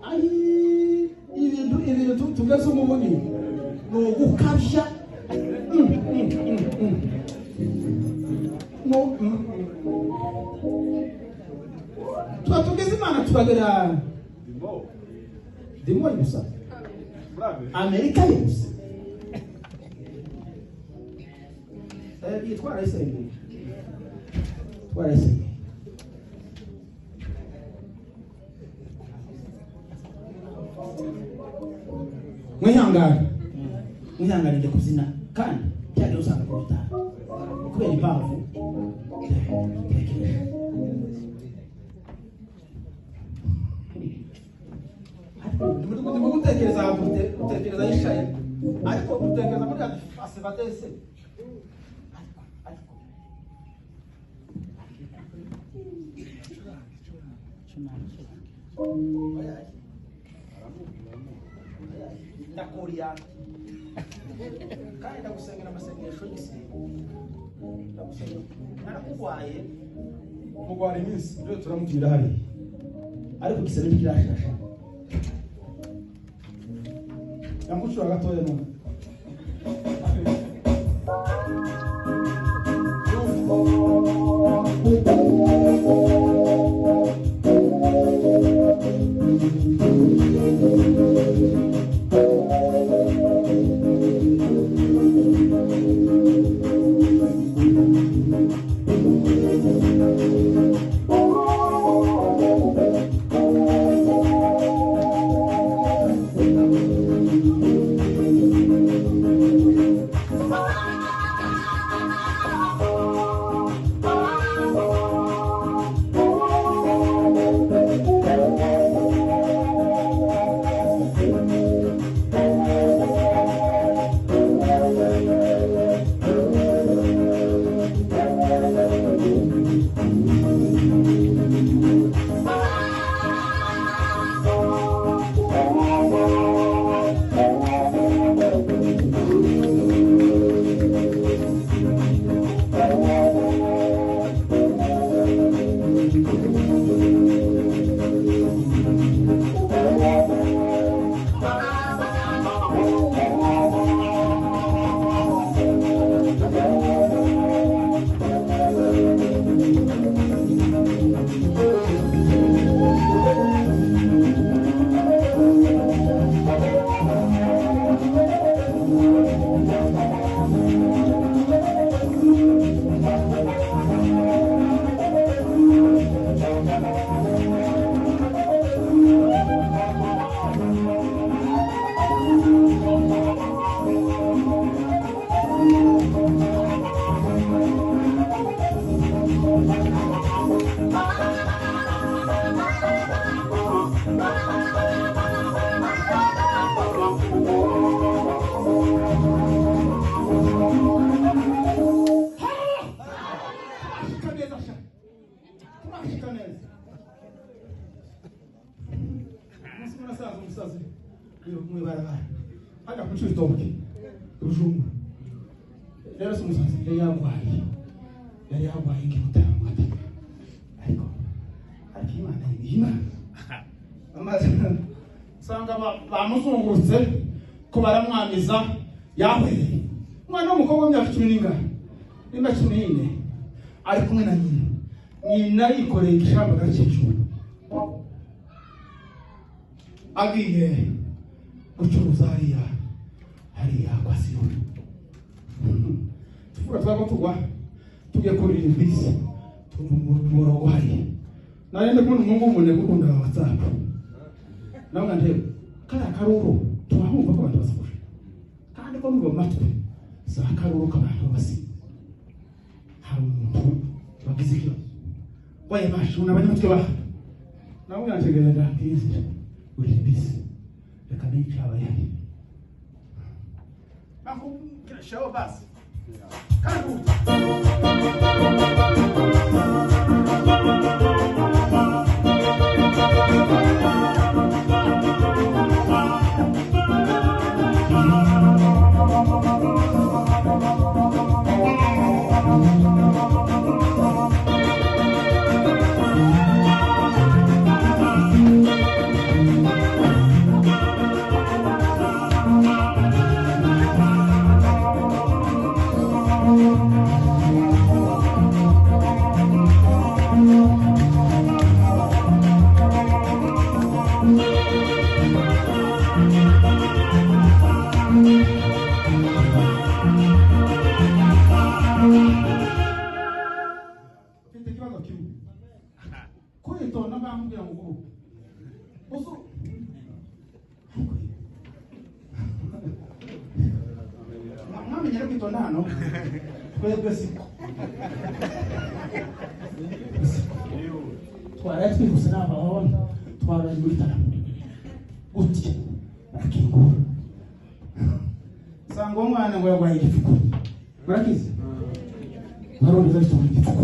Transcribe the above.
Ai ibintu tugeze umuboni no gukabya no tugeze Imana turagera dimo gusa Amerika yose yitwara isenge mwihangane nde kuzina kandi cyane usanga kuruta kubera impamvu ndimo gutekereza yishaye ariko gutekereza muri ase batese ndakuria kandi ndagusengera amasengesho y'isi ndagusengera narakugwaye mugwara iminsi rero turamukira hari ariko gisebe kirashasha yamushura gatoya none Ada kuchuri toke rujuma rero sumusazi yari yagwaye ngimutanga ariko Imana yima amaze sanga bamuzungurutse ko baramwamiza yahwereye umwana w'umukobwa w'imyaka 10 nimba 14 ari kumwe na nyina yikoreye igishamba gakijuru agiye gucuruza hariya kwa Siyoni tuvuga twagotugwa tugiye kurira imbisi tumurogwaye narende kubona umungu umune gukunda WhatsApp nawe ndebe kala karuro tuhahumva ko abantu basakuje kandi ko ngo matwe za karuro k'abantu basi hari umuntu bagize iki waye bashu n'abanyamutwe ba nawe yanjegera kizi uri imbisi reka nicaye yari ako show basi karibu kwitonda bambwira ngo uzo mwamenyere kwitonda hano twebwe siko twaraye twihuse n'ababona twaraye muri tarama gutya barakingura sanga umwana ngo yarwaye igifuko murakize barondeza bituma igifuko